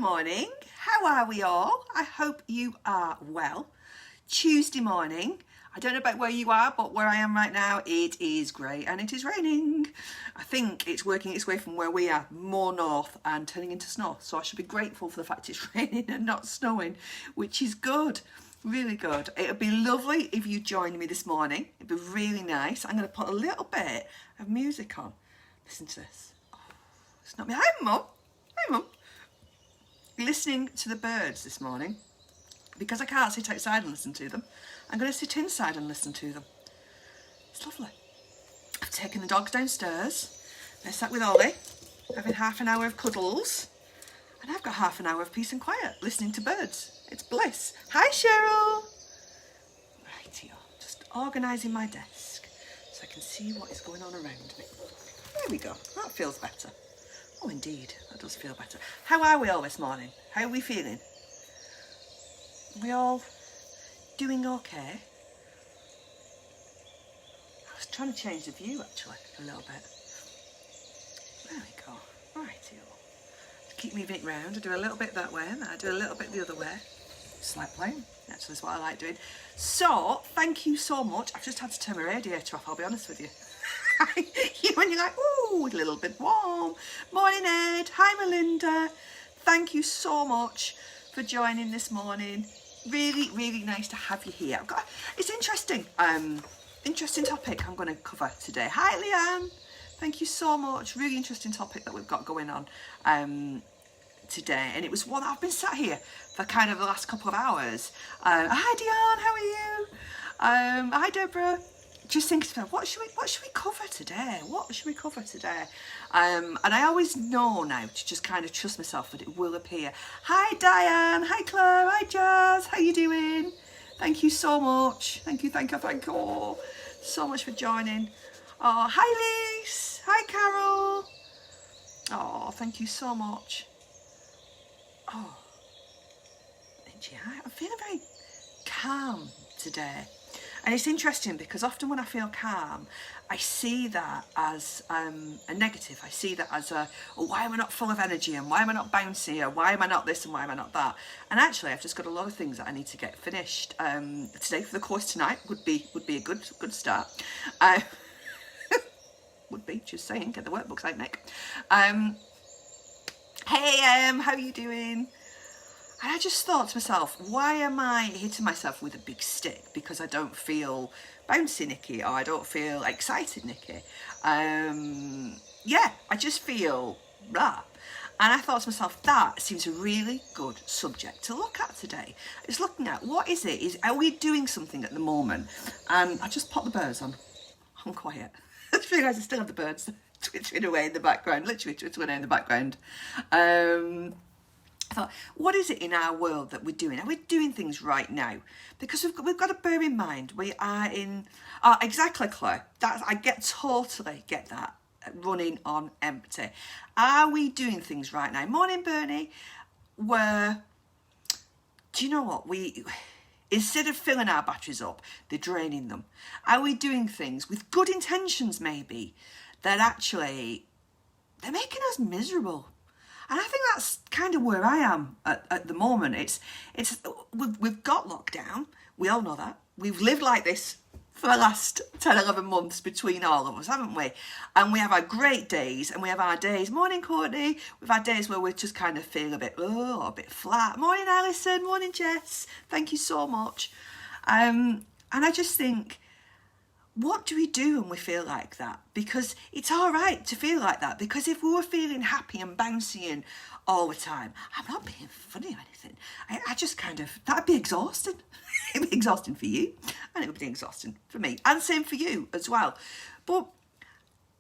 morning. How are we all? I hope you are well. Tuesday morning. I don't know about where you are, but where I am right now, it is grey and it is raining. I think it's working its way from where we are more north and turning into snow. So I should be grateful for the fact it's raining and not snowing, which is good. Really good. It would be lovely if you joined me this morning. It'd be really nice. I'm going to put a little bit of music on. Listen to this. Oh, it's not me. Hi, Mum. Hi, Mum. Listening to the birds this morning. Because I can't sit outside and listen to them, I'm going to sit inside and listen to them. It's lovely. I've taken the dogs downstairs. They're sat with Ollie, having half an hour of cuddles. And I've got half an hour of peace and quiet, listening to birds. It's bliss. Hi, Cheryl. Rightio. Just organising my desk so I can see what is going on around me. There we go. That feels better. Oh, indeed. That does feel better. How are we all this morning? How are we feeling? We all doing okay? I was trying to change the view actually a little bit. There we go. Righty-o. Keep moving it round. I do a little bit that way and I do a little bit the other way. Just like playing. Actually, that's what I like doing. So, thank you so much. I've just had to turn my radiator off, I'll be honest with you. When you're like, ooh, a little bit warm. Morning, Ed. Hi, Melinda. Thank you so much for joining this morning. Really, really nice to have you here. It's interesting. Interesting topic I'm going to cover today. Hi, Leanne. Thank you so much. Really interesting topic that we've got going on today. And it was one I've been sat here for kind of the last couple of hours. Hi, Dion. How are you? Hi, Deborah. Just thinking about what should we cover today? What should we cover today? And I always know now to just kind of trust myself that it will appear. Hi Diane, hi Claire, hi Jess, how you doing? Thank you so much. Thank you so much for joining. Oh, hi Lise, hi Carol. Oh, thank you so much. Oh, I'm feeling very calm today. And it's interesting because often when I feel calm, I see that as a negative. I see that as oh, why am I not full of energy and why am I not bouncy and why am I not this and why am I not that? And actually, I've just got a lot of things that I need to get finished today for the course tonight. Would be a good start. Would be, just saying. Get the workbooks out, Nick. Hey, how are you doing? And I just thought to myself, why am I hitting myself with a big stick? Because I don't feel bouncy, Nikki, or I don't feel excited, Nikki. Yeah, I just feel blah. And I thought to myself, that seems a really good subject to look at today. It's looking at what is it? Are we doing something at the moment? And I just popped the birds on. I'm quiet. I just realised I still have the birds twittering away in the background, literally twittering away in the background. I thought, what is it in our world that we're doing? Are we doing things right now? Because we've got to bear in mind we are in exactly, Claire. I totally get that, running on empty. Are we doing things right now? Morning, Bernie. Where, do you know what, instead of filling our batteries up, they're draining them. Are we doing things with good intentions maybe that actually they're making us miserable? And I think that's kind of where I am at the moment. We've got lockdown. We all know that. We've lived like this for the last 10, 11 months between all of us, haven't we? And we have our great days and we have our days. Morning, Courtney. We've had days where we just kind of feel a bit flat. Morning, Alison. Morning, Jess. Thank you so much. And I just think, what do we do when we feel like that? Because it's all right to feel like that. Because if we were feeling happy and bouncy and all the time, I'm not being funny or anything. I just kind of, that'd be exhausting. It'd be exhausting for you and it would be exhausting for me. And same for you as well. But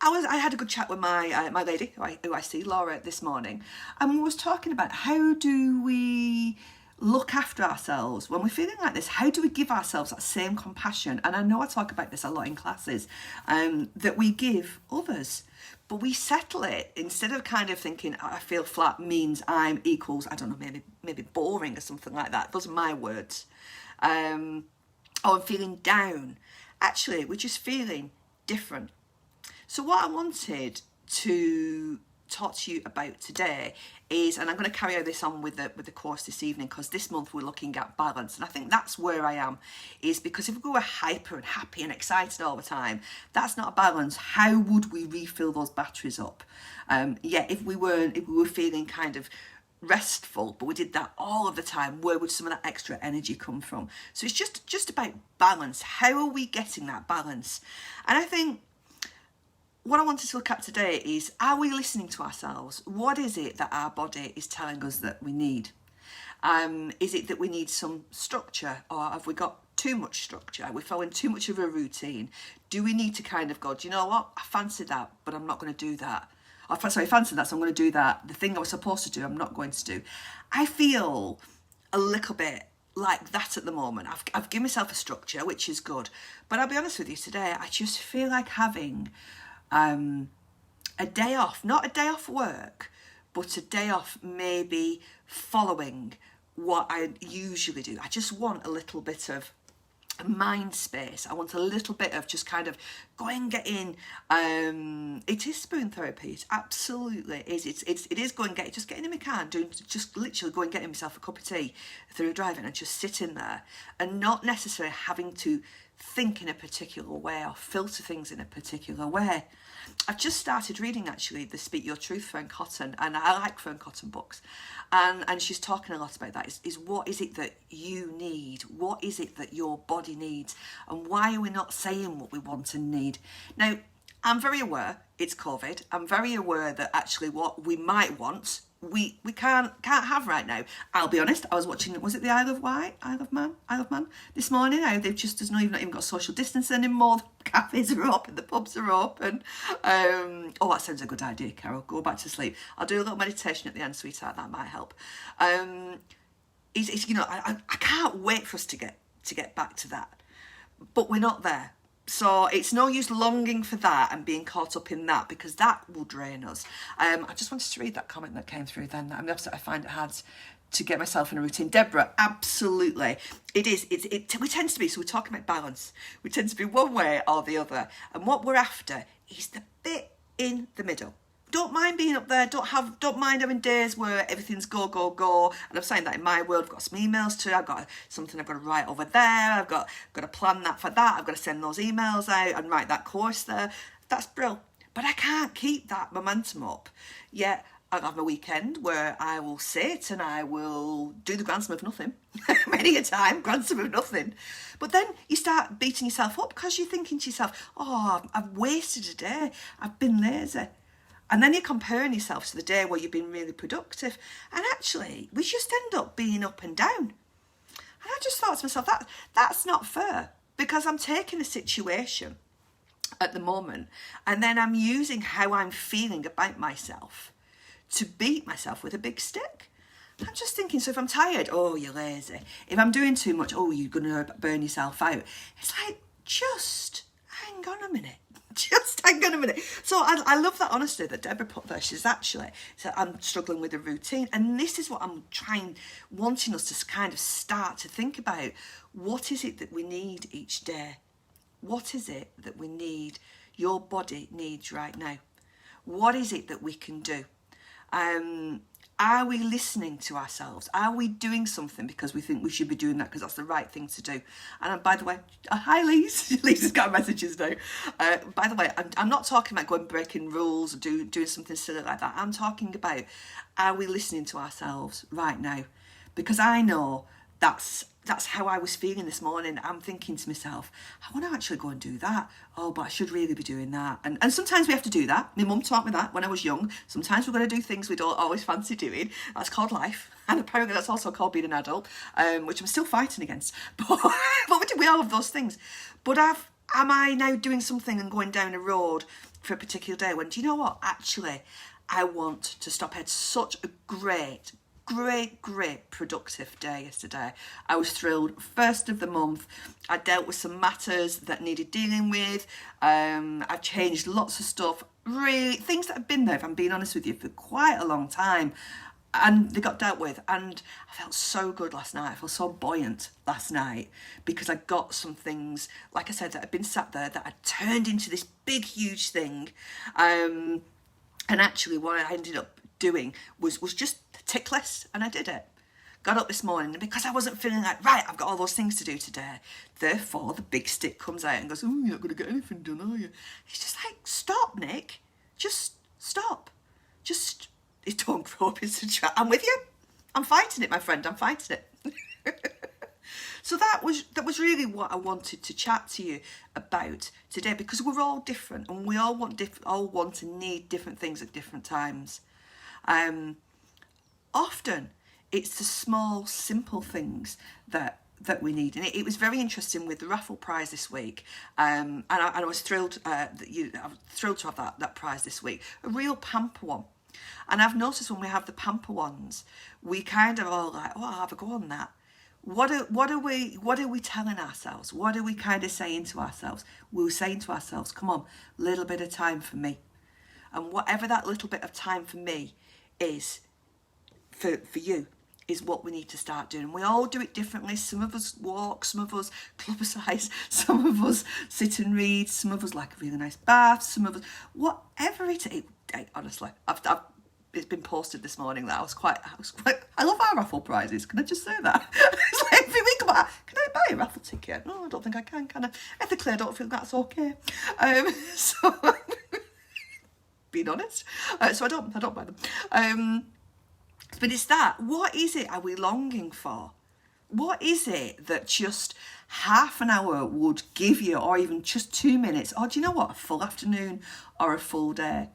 I had a good chat with my lady who I see, Laura, this morning. And we was talking about how do we look after ourselves when we're feeling like this. How do we give ourselves that same compassion? And I know I talk about this a lot in classes, that we give others, but we settle it instead of kind of thinking I feel flat means I'm equals, I don't know, maybe boring or something like that. Those are my words. Or I'm feeling down. Actually, we're just feeling different. So what I wanted to talk to you about today is, and I'm going to carry this on with the course this evening, because this month we're looking at balance, and I think that's where I am, is because if we were hyper and happy and excited all the time, that's not a balance. How would we refill those batteries up? If we were feeling kind of restful, but we did that all of the time, where would some of that extra energy come from? So it's just about balance. How are we getting that balance? And I think what I wanted to look at today is, are we listening to ourselves? What is it that our body is telling us that we need? Is it that we need some structure, or have we got too much structure? Are we following too much of a routine? Do we need to kind of go, do you know what, I fancied that, but I'm not going to do that. I fancied that, so I'm going to do that. The thing I was supposed to do, I'm not going to do. I feel a little bit like that at the moment. I've given myself a structure, which is good. But I'll be honest with you today, I just feel like having a day off, not a day off work, but a day off maybe following what I usually do. I just want a little bit of mind space. I want a little bit of just kind of going and getting, it is spoon therapy. It absolutely is. It is going and get, just getting in my car and doing, just literally going and getting myself a cup of tea through driving and just sitting there and not necessarily having to think in a particular way or filter things in a particular way. I've just started reading actually the Speak Your Truth, Fern Cotton, and I like Fern Cotton books, and she's talking a lot about that, is what is it that you need, what is it that your body needs, and why are we not saying what we want and need? Now, I'm very aware it's COVID. I'm very aware that actually what we might want, we can't have right now. I'll be honest, I was watching, was it the Isle of Man this morning? Now they've just, there's not even got social distancing anymore. The cafes are open, the pubs are open. Oh, that sounds a good idea, Carol. Go back to sleep. I'll do a little meditation at the end, sweetheart. That might help. It's you know, I can't wait for us to get back to that, but we're not there. So it's no use longing for that and being caught up in that, because that will drain us. I just wanted to read that comment that came through then. I'm upset I find it hard to get myself in a routine. Deborah, absolutely. It is. We tend to be, so we're talking about balance. We tend to be one way or the other. And what we're after is the bit in the middle. Don't mind being up there. Don't mind having days where everything's go, go, go. And I'm saying that in my world. I've got some emails to. I've got something I've got to write over there. I've got to plan that for that. I've got to send those emails out and write that course there. That's brilliant. But I can't keep that momentum up. Yet I'll have a weekend where I will sit and I will do the grand sum of nothing. Many a time, grand sum of nothing. But then you start beating yourself up because you're thinking to yourself, oh, I've wasted a day. I've been lazy. And then you're comparing yourself to the day where you've been really productive. And actually, we just end up being up and down. And I just thought to myself, that's not fair. Because I'm taking a situation at the moment, and then I'm using how I'm feeling about myself to beat myself with a big stick. I'm just thinking, so if I'm tired, oh, you're lazy. If I'm doing too much, oh, you're going to burn yourself out. It's like, just hang on a minute. Just hang on a minute. So I love that honesty that Deborah put there. She's actually, so I'm struggling with a routine. And this is what I'm wanting us to kind of start to think about. What is it that we need each day? What is it that we need, your body needs right now? What is it that we can do? Are we listening to ourselves? Are we doing something because we think we should be doing that because that's the right thing to do? And by the way, hi Lise. Lisa's got messages now. By the way, I'm not talking about going breaking rules or doing something silly like that. I'm talking about, are we listening to ourselves right now? Because I know that's how I was feeling this morning. I'm thinking to myself, I want to actually go and do that. Oh, but I should really be doing that. And sometimes we have to do that. My mum taught me that when I was young. Sometimes we're going to do things we don't always fancy doing. That's called life. And apparently that's also called being an adult, which I'm still fighting against. But we all have those things. But am I now doing something and going down a road for a particular day when, do you know what? Actually, I want to stop. I had such a great productive day yesterday. I was thrilled. First of the month, I dealt with some matters that needed dealing with. I've changed lots of stuff, really things that have been there, if I'm being honest with you, for quite a long time, and they got dealt with. And I felt so good last night. I felt so buoyant last night because I got some things, like I said, that had been sat there that had turned into this big huge thing. And actually what I ended up doing was just a tick list, and I did it. Got up this morning, and because I wasn't feeling like, right, I've got all those things to do today, therefore the big stick comes out and goes, oh, you're not going to get anything done, are you? It's just like, stop, Nick. Just stop. Just, don't grow up into chat. I'm with you. I'm fighting it, my friend. I'm fighting it. So that was really what I wanted to chat to you about today, because we're all different and we all want and need different things at different times. Often it's the small, simple things that we need. And it was very interesting with the raffle prize this week. And I was thrilled I was thrilled to have that prize this week, a real pamper one. And I've noticed when we have the pamper ones, we kind of all like, oh, I'll have a go on that. What are we telling ourselves? What are we kind of saying to ourselves? We're saying to ourselves, come on, little bit of time for me. And whatever that little bit of time for me is for you is what we need to start doing. We all do it differently. Some of us walk, some of us clubbercise, some of us sit and read, some of us like a really nice bath, some of us, whatever it is. Honestly, it's been posted this morning that I was quite, I love our raffle prizes. Can I just say that? It's like every week I'm like, can I buy a raffle ticket? No, I don't think I can I? Ethically, I don't feel that's okay. So, being honest. So I don't buy them. But it's that, what is it are we longing for? What is it that just half an hour would give you, or even just 2 minutes, or do you know what, a full afternoon or a full day?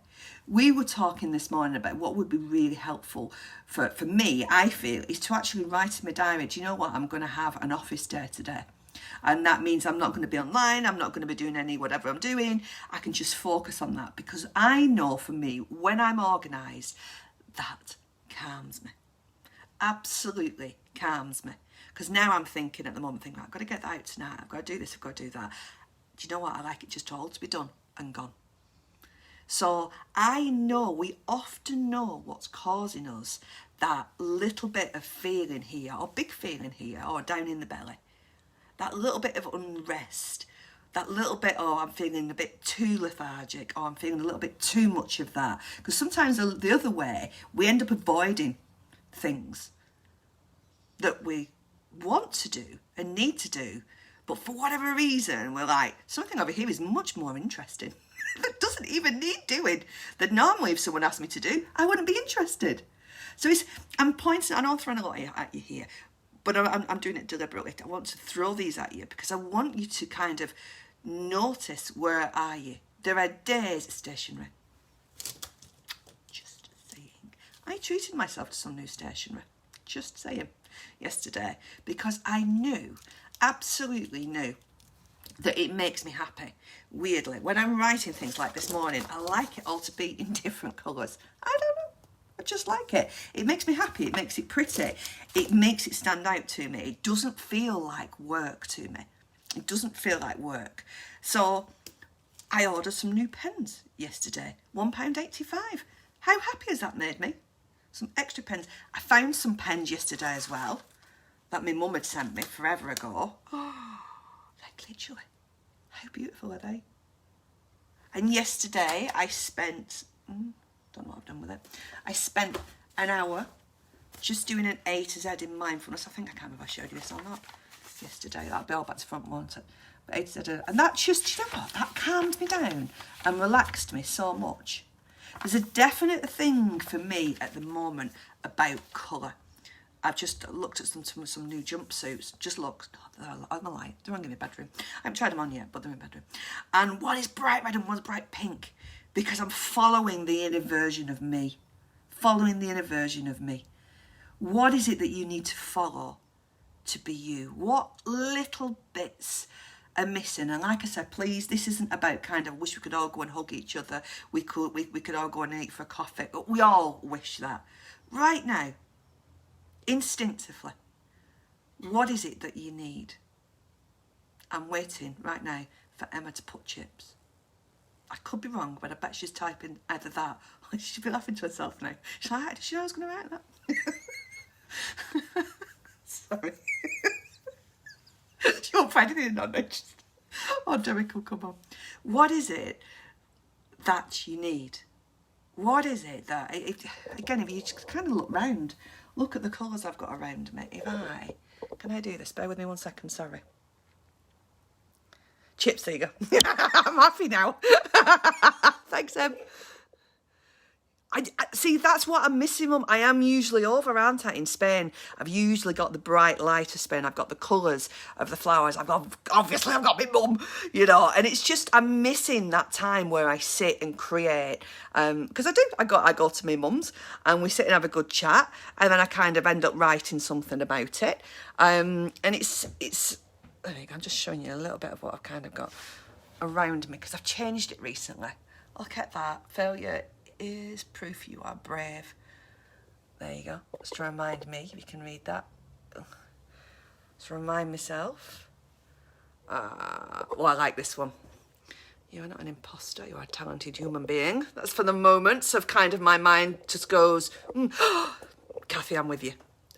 We were talking this morning about what would be really helpful for me, I feel, is to actually write in my diary, do you know what, I'm going to have an office day today. And that means I'm not going to be online, I'm not going to be doing any whatever I'm doing. I can just focus on that, because I know for me, when I'm organised, that calms me. Absolutely calms me. Because now I'm thinking at the moment, I've got to get that out tonight, I've got to do this, I've got to do that. Do you know what, I like it just all to be done and gone. So I know, we often know what's causing us that little bit of feeling here, or big feeling here, or down in the belly. That little bit of unrest, that little bit, oh, I'm feeling a bit too lethargic, or I'm feeling a little bit too much of that. Because sometimes the other way, we end up avoiding things that we want to do and need to do, but for whatever reason, we're like, something over here is much more interesting. That doesn't even need doing, that normally if someone asked me to do, I wouldn't be interested. So I'm pointing, I know I'm throwing a lot at you here, but I'm doing it deliberately. I want to throw these at you because I want you to kind of notice, where are you? There are days at Stationery. Just saying. I treated myself to some new stationery. Just saying. Yesterday. Because I knew, absolutely knew, that it makes me happy. Weirdly. When I'm writing things like this morning, I like it all to be in different colours. I don't know. I just like it. It makes me happy. It makes it pretty. It makes it stand out to me. It doesn't feel like work to me. It doesn't feel like work. So I ordered some new pens yesterday. £1.85. How happy has that made me? Some extra pens. I found some pens yesterday as well that my mum had sent me forever ago. Oh, like literally. How beautiful are they? And yesterday I spent, don't know what I've done with it. I spent an hour just doing an A to Z in mindfulness. I think I can't remember if I showed you this or not yesterday. That'll be all back to front, won't it? But A to Z, and that just, you know what, that calmed me down and relaxed me so much. There's a definite thing for me at the moment about colour. I've just looked at some new jumpsuits. Just looked, on the light. They're in my bedroom. I haven't tried them on yet, but they're in my bedroom. And one is bright red and one's bright pink, because I'm following the inner version of me. Following the inner version of me. What is it that you need to follow to be you? What little bits are missing? And like I said, please, this isn't about kind of wish we could all go and hug each other. We could all go and eat for a coffee. We all wish that. Right now, instinctively, what is it that you need? I'm waiting right now for Emma to put chips. I could be wrong, but I bet she's typing either that or she should be laughing to herself now. She's like, did she know I was going to write that? Sorry. She won't find anything on it. Oh, Derek will come on. What is it that you need? What is it that, again, if you just kind of look round, look at the colours I've got around me. Can I do this? Bear with me 1 second, sorry. Chips, there you go. I'm happy now. Thanks, Em. I see, that's what I'm missing, Mum. I am usually over, aren't I, in Spain? I've usually got the bright lighter Spain. I've got the colours of the flowers. Obviously I've got my mum, you know, and it's just, I'm missing that time where I sit and create. Because I go to my mum's and we sit and have a good chat, and then I kind of end up writing something about it. And it's, there you go, I'm just showing you a little bit of what I've kind of got around me, because I've changed it recently. Look at that. Failure is proof you are brave. There you go. Just to remind me, if you can read that. Just to remind myself. Well, I like this one. You are not an imposter, you are a talented human being. That's for the moments of kind of my mind just goes, Kathy, I'm with you.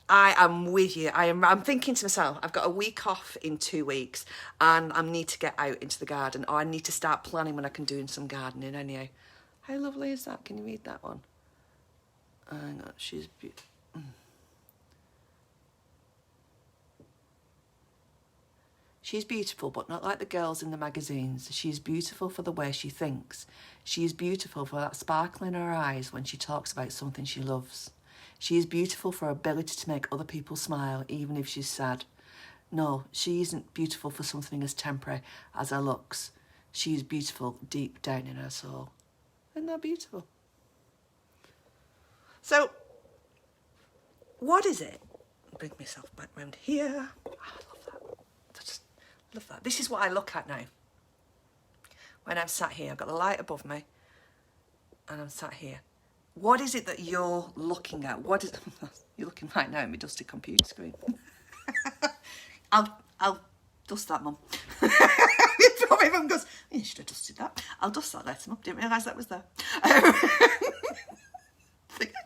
I am with you. I'm thinking to myself, I've got a week off in 2 weeks and I need to get out into the garden, or I need to start planning when I can do some gardening anyhow. How lovely is that? Can you read that one? Hang on, she's beautiful. She's beautiful, but not like the girls in the magazines. She's beautiful for the way she thinks. She is beautiful for that sparkle in her eyes when she talks about something she loves. She is beautiful for her ability to make other people smile, even if she's sad. No, she isn't beautiful for something as temporary as her looks. She is beautiful deep down in her soul. Isn't that beautiful? So, what is it? Bring myself back round here. Oh, I love that. I just love that. This is what I look at now. When I'm sat here, I've got the light above me, and I'm sat here. What is it that you're looking at? What is you're looking right now at my dusty computer screen? I'll dust that, Mum. Probably everyone goes, you should have dusted that. I'll dust that later, Mum. Didn't realise that was there.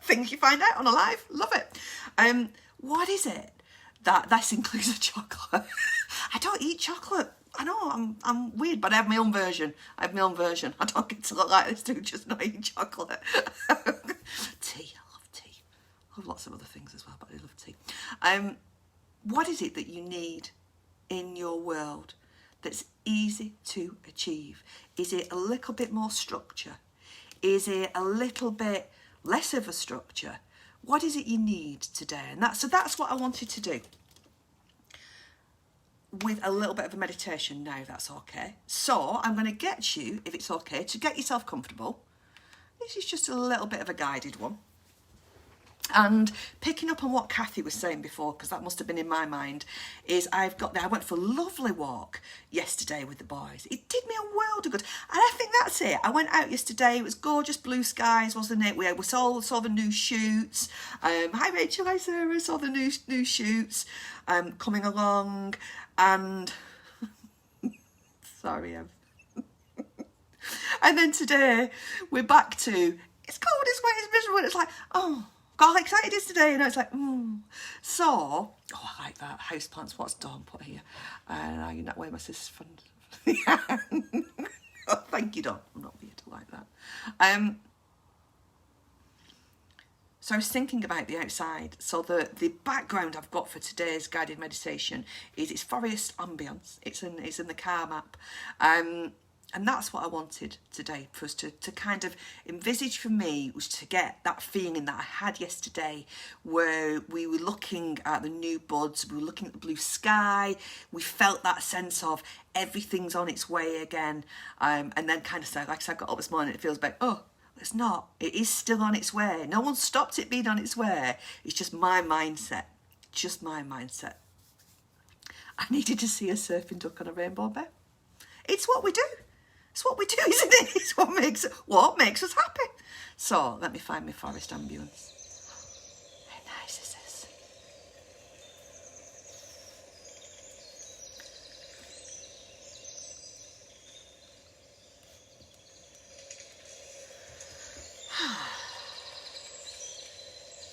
Things you find out on a live. Love it. What is it that this includes a chocolate? I don't eat chocolate. I know, I'm weird, but I have my own version. I don't get to look like this dude, just not eating chocolate. Tea, I love tea. I love lots of other things as well, but I love tea. What is it that you need in your world that's easy to achieve? Is it a little bit more structure? Is it a little bit less of a structure? What is it you need today? And that's what I wanted to do. With a little bit of a meditation now, that's okay. So I'm going to get you, if it's okay, to get yourself comfortable. This is just a little bit of a guided one. And picking up on what Kathy was saying before, because that must have been in my mind, is I went for a lovely walk yesterday with the boys. It did me a world of good. And I think that's it. I went out yesterday. It was gorgeous blue skies, wasn't it? We saw the new shoots. Hi Rachel, hi Sarah. Saw the new shoots coming along. And sorry, and then today we're back to it's cold, it's wet, it's miserable. It's like, oh, God, how excited it is today. And it's like, So, I like that. Houseplants, what's Dawn put here? You're not where my sister's from. Oh, thank you, Dawn. I'm not weird to like that. So I was thinking about the outside. So the background I've got for today's guided meditation is it's forest ambience. It's in the car map. And that's what I wanted today, for us to kind of envisage for me, was to get that feeling that I had yesterday where we were looking at the new buds, we were looking at the blue sky, we felt that sense of everything's on its way again. And then kind of like I said, I got up this morning, it feels like, oh, it's not. It is still on its way. No one stopped it being on its way. It's just my mindset. Just my mindset. I needed to see a surfing duck on a rainbow bed. It's what we do. It's what we do, isn't it? It's what makes us happy. So let me find my forest ambulance. How nice is this?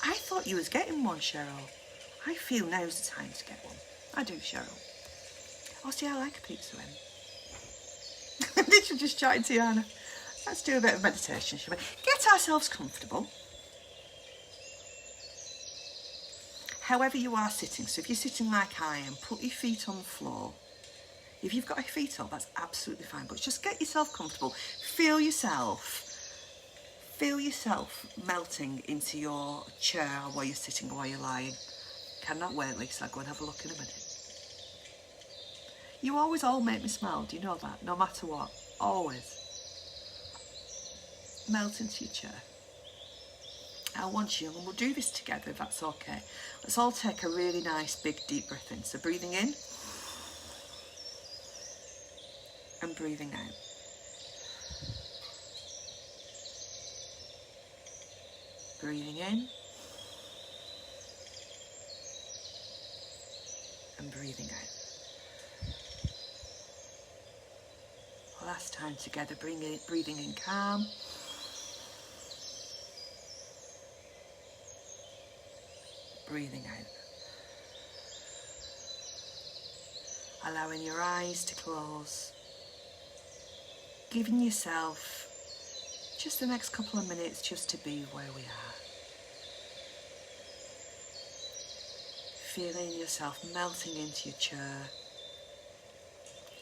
I thought you was getting one, Cheryl. I feel now's the time to get one. I do, Cheryl. Oh, see, I like a pizza, Em. I'm literally just chatting to Anna. Let's do a bit of meditation, shall we? Get ourselves comfortable. However you are sitting, so if you're sitting like I am, put your feet on the floor. If you've got your feet up, that's absolutely fine, but just get yourself comfortable. Feel yourself melting into your chair while you're sitting or while you're lying. Cannot wait, Lisa, I'll go and have a look in a minute. You always all make me smile, do you know that? No matter what, always. Melt into your chair. I want you, and we'll do this together if that's okay. Let's all take a really nice big deep breath in. So breathing in and breathing out. Breathing in and breathing out. Last time together, breathing in calm. Breathing out. Allowing your eyes to close. Giving yourself just the next couple of minutes just to be where we are. Feeling yourself melting into your chair.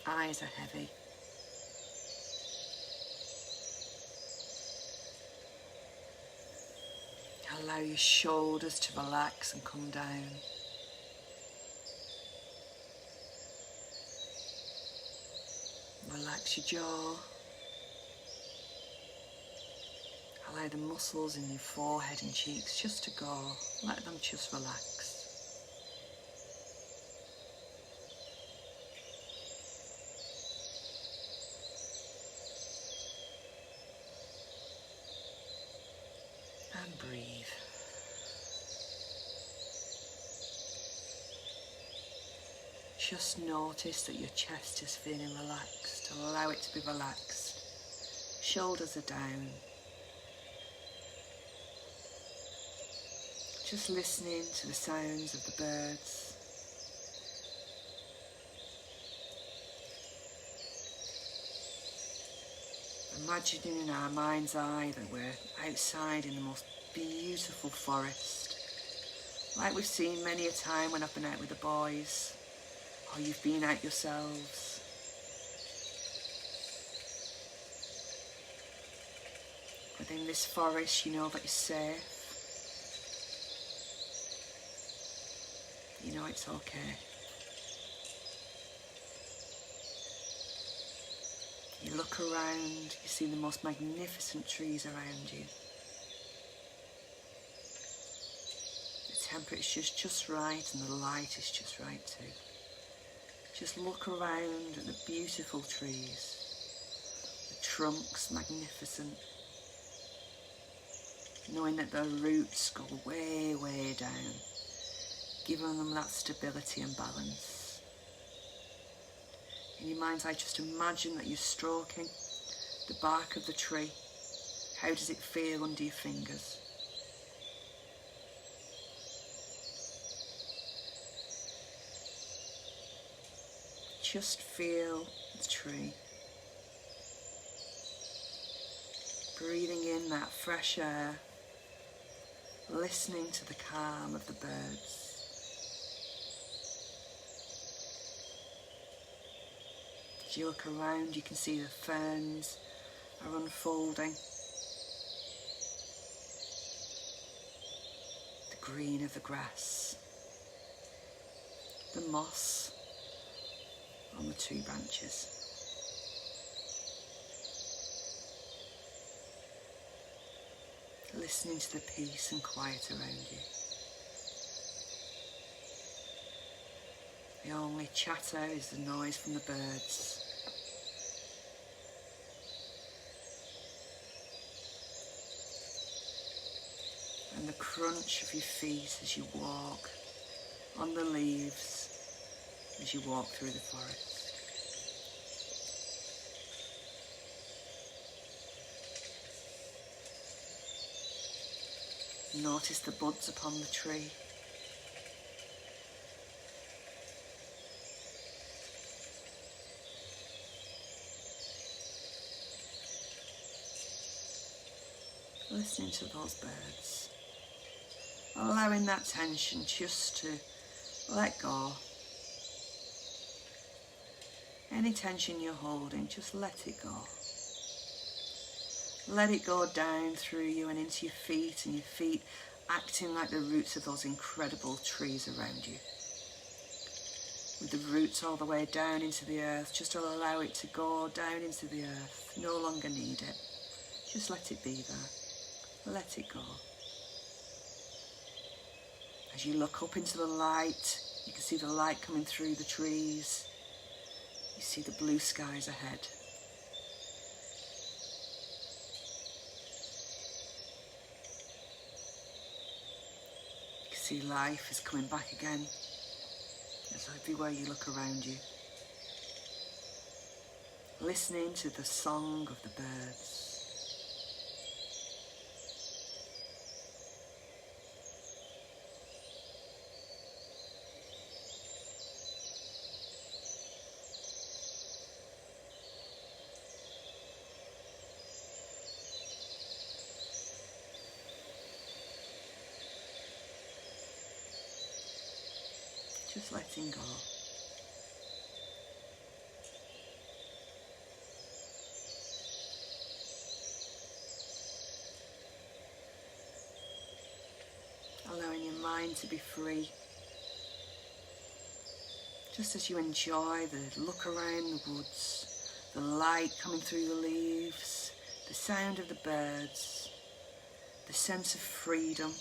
Eyes are heavy. Allow your shoulders to relax and come down. Relax your jaw. Allow the muscles in your forehead and cheeks just to go. Let them just relax. And breathe. Just notice that your chest is feeling relaxed. Allow it to be relaxed. Shoulders are down. Just listening to the sounds of the birds. Imagining in our mind's eye that we're outside in the most beautiful forest, like we've seen many a time when I've been out with the boys, or you've been out yourselves. Within this forest, you know that you're safe. You know it's okay. You look around, you see the most magnificent trees around you. The temperature's just right and the light is just right too. Just look around at the beautiful trees. The trunks magnificent. Knowing that their roots go way, way down. Giving them that stability and balance. In your mind's eye, just imagine that you're stroking the bark of the tree. How does it feel under your fingers? Just feel the tree. Breathing in that fresh air, listening to the calm of the birds. As you look around, you can see the ferns are unfolding. The green of the grass. The moss on the tree branches. Listening to the peace and quiet around you. The only chatter is the noise from the birds. And the crunch of your feet as you walk on the leaves as you walk through the forest. Notice the buds upon the tree. listening to those birds, allowing that tension just to let go. Any tension you're holding, just let it go. Let it go down through you and into your feet, and your feet acting like the roots of those incredible trees around you. With the roots all the way down into the earth, just allow it to go down into the earth. No longer need it. Just let it be there. Let it go. As you look up into the light, you can see the light coming through the trees. You see the blue skies ahead. You can see life is coming back again. As everywhere you look around you. Listening to the song of the birds. Just letting go. Allowing your mind to be free. Just as you enjoy the look around the woods, the light coming through the leaves, the sound of the birds, the sense of freedom.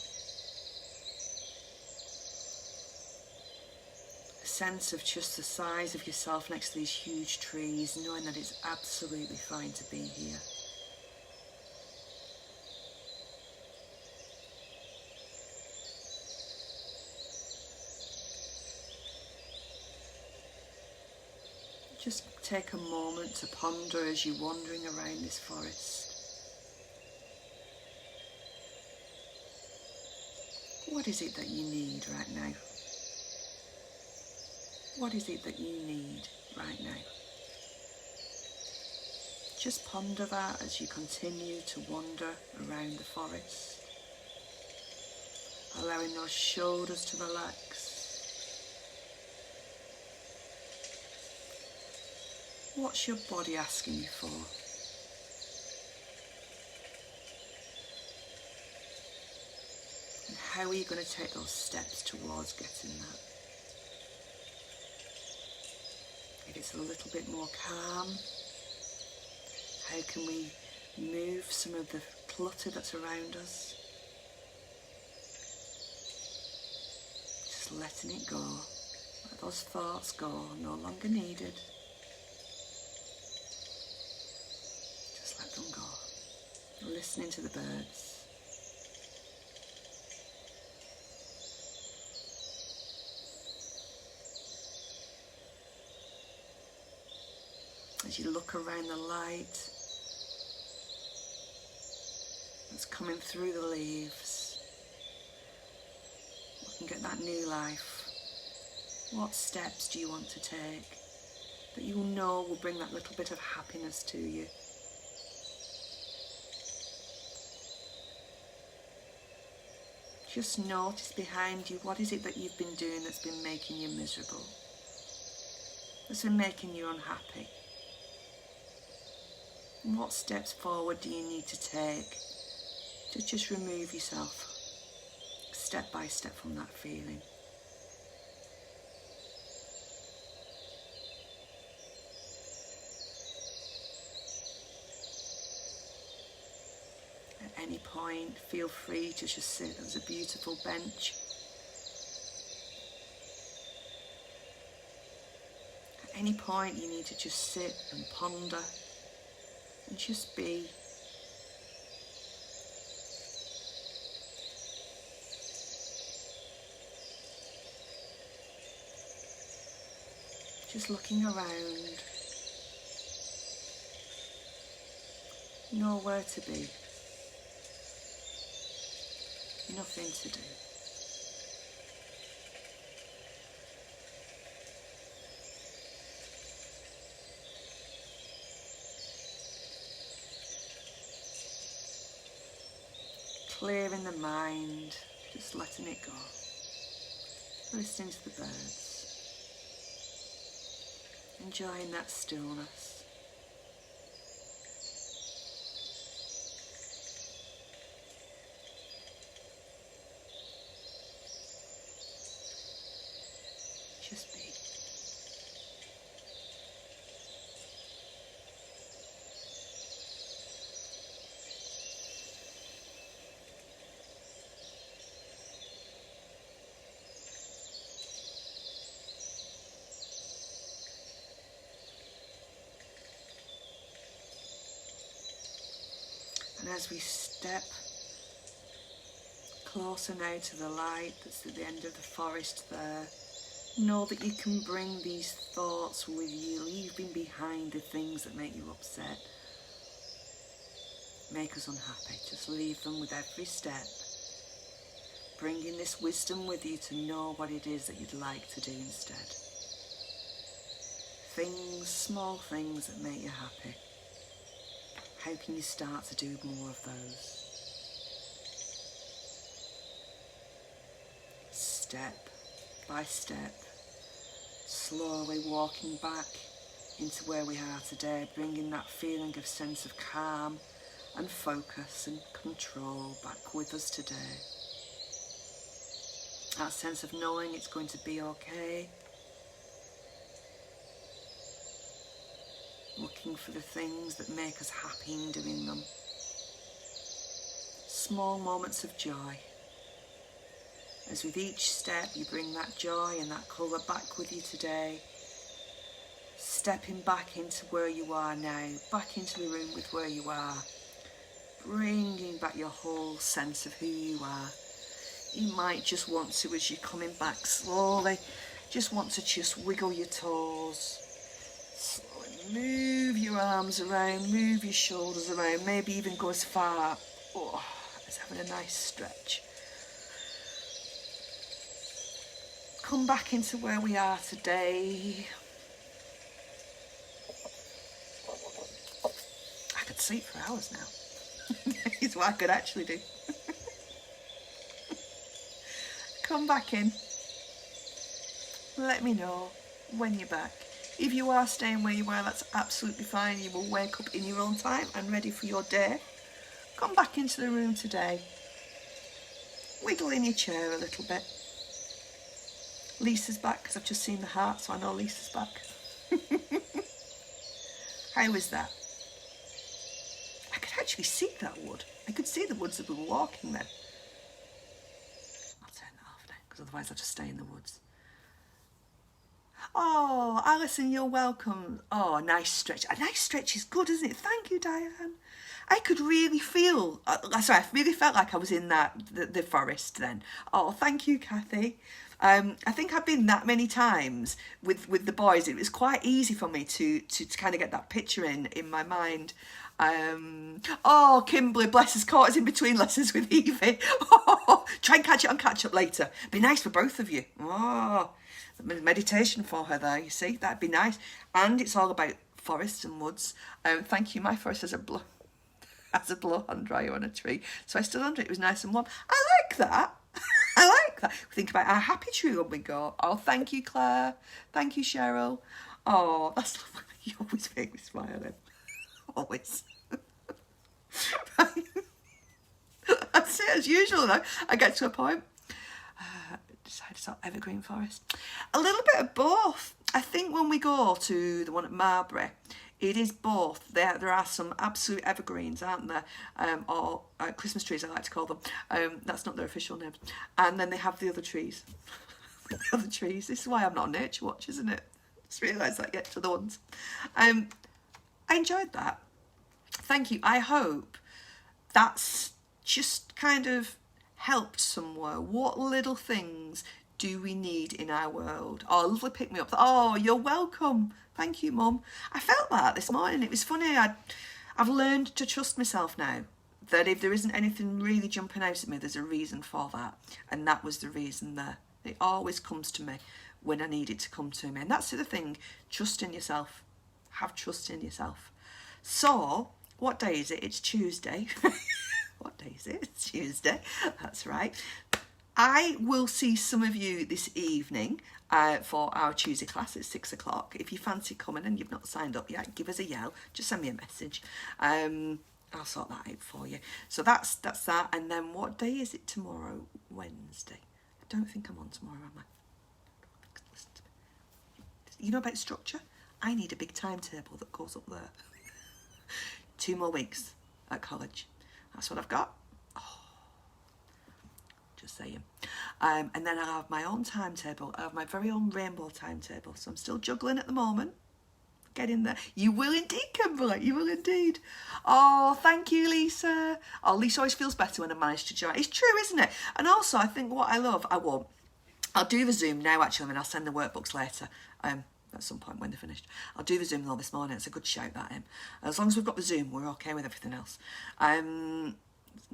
Sense of just the size of yourself next to these huge trees, knowing that it's absolutely fine to be here. Just take a moment to ponder as you're wandering around this forest. What is it that you need right now? What is it that you need right now? Just ponder that as you continue to wander around the forest, allowing those shoulders to relax. What's your body asking you for? And how are you going to take those steps towards getting that? If it's a little bit more calm, how can we move some of the clutter that's around us? Just letting it go. Let those thoughts go, no longer needed. Just let them go. Listening to the birds. As you look around the light that's coming through the leaves, you can get that new life. What steps do you want to take that you know will bring that little bit of happiness to you? Just notice behind you, what is it that you've been doing that's been making you miserable, that's been making you unhappy? And what steps forward do you need to take to just remove yourself step by step from that feeling? At any point, feel free to just sit. There's a beautiful bench. At any point, you need to just sit and ponder. And just be. Just looking around. Nowhere to be. Nothing to do. clearing the mind, just letting it go. Listening to the birds, enjoying that stillness. Just be. And as we step closer now to the light that's at the end of the forest there, know that you can bring these thoughts with you, leaving behind the things that make you upset, make us unhappy. Just leave them with every step, bringing this wisdom with you to know what it is that you'd like to do instead. Things, small things that make you happy. How can you start to do more of those? Step by step, slowly walking back into where we are today, bringing that feeling of sense of calm and focus and control back with us today. That sense of knowing it's going to be okay. Looking for the things that make us happy in doing them. Small moments of joy. As with each step you bring that joy and that colour back with you today. Stepping back into where you are now, back into the room with where you are. Bringing back your whole sense of who you are. You might just want to, as you're coming back slowly, just want to just wiggle your toes. Move your arms around, move your shoulders around, maybe even go as far as having a nice stretch. Come back into where we are today. I could sleep for hours now. It's what I could actually do. Come back in. Let me know when you're back. If you are staying where you are, that's absolutely fine. You will wake up in your own time and ready for your day. Come back into the room today. Wiggle in your chair a little bit. Lisa's back because I've just seen the heart, so I know Lisa's back. How was that? I could actually see that wood. I could see the woods as we were walking then. I'll turn that off now because otherwise I'll just stay in the woods. Oh, Alison, you're welcome. Oh, a nice stretch. A nice stretch is good, isn't it? Thank you, Diane. I could really feel, I really felt like I was in the forest then. Oh, thank you, Kathy. I think I've been that many times with the boys. It was quite easy for me to kind of get that picture in my mind. Oh, Kimberly, bless us, caught us in between lessons with Evie. Oh, try and catch it on catch up later. Be nice for both of you. Oh, meditation for her there, you see, that'd be nice. And it's all about forests and woods. Thank you. My forest has a blow-on dryer on a tree, so I stood under it. It was nice and warm. I like that. I like that. We think about our happy tree when we go. Oh, thank you, Claire. Thank you, Cheryl. Oh, that's lovely. You always make me smile then. Always. That's it, as usual though. I get to a point. Decided to start evergreen forest. A little bit of both. I think when we go to the one at Marbury, it is both. There are some absolute evergreens, aren't there? Or Christmas trees, I like to call them. That's not their official name. And then they have the other trees. The other trees. This is why I'm not a nature watch, isn't it? Just realised that yet to the ones. I enjoyed that. Thank you. I hope that's just kind of helped somewhere. What little things do we need in our world? Oh, lovely pick me up. Oh, you're welcome. Thank you, Mum. I felt that this morning. It was funny. I've learned to trust myself now. That if there isn't anything really jumping out at me, there's a reason for that. And that was the reason there. It always comes to me when I need it to come to me. And that's the other thing. Trust in yourself. Have trust in yourself. So, what day is it? It's Tuesday. What day is it? It's Tuesday. That's right. I will see some of you this evening for our Tuesday class at 6 o'clock. If you fancy coming and you've not signed up yet, give us a yell. Just send me a message. I'll sort that out for you. So that's that. And then what day is it tomorrow? Wednesday. I don't think I'm on tomorrow, am I? Listen to me. You know about structure? I need a big timetable that goes up there. 2 more weeks at college. That's what I've got. Just saying. And then I have my own timetable. I have my very own rainbow timetable. So I'm still juggling at the moment. Get in there. You will indeed, Kimberly. You will indeed. Oh, thank you, Lisa. Oh, Lisa always feels better when I manage to join. It's true, isn't it? And also, I think what I love, I'll do the Zoom now, actually, and I'll send the workbooks later. At some point when they're finished. I'll do the Zoom though this morning. It's a good shout, that, As long as we've got the Zoom, we're okay with everything else.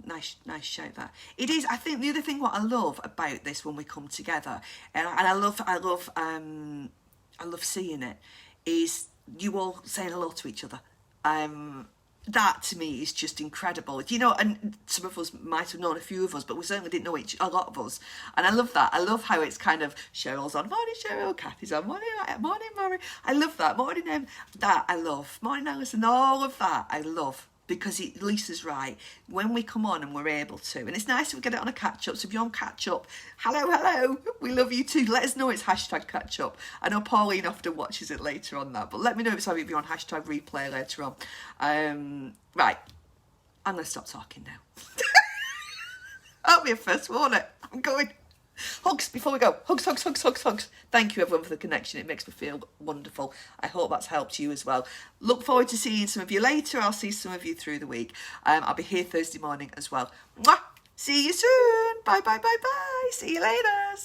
Nice shout, that. It is. I think the other thing what I love about this when we come together, and I love seeing it, is you all saying hello to each other. That to me is just incredible. You know, and some of us might have known a few of us, but we certainly didn't know a lot of us. And I love that. I love how it's kind of Cheryl's on, morning Cheryl, Kathy's on, morning Maury. I love that. Morning that I love. Morning Alison, all of that I love. Because Lisa's right, when we come on and we're able to, and it's nice if we get it on a catch-up, so if you're on catch-up, hello, we love you too. Let us know it's hashtag catch-up. I know Pauline often watches it later on that, but let me know if you're on hashtag replay later on. Right, I'm going to stop talking now. That'll be a first, won't it? I'm going. Hugs before we go. Hugs. Thank you everyone for the connection. It makes me feel wonderful. I hope that's helped you as well. Look forward to seeing some of you later. I'll see some of you through the week. I'll be here Thursday morning as well. Mwah! See you soon. Bye. See you later.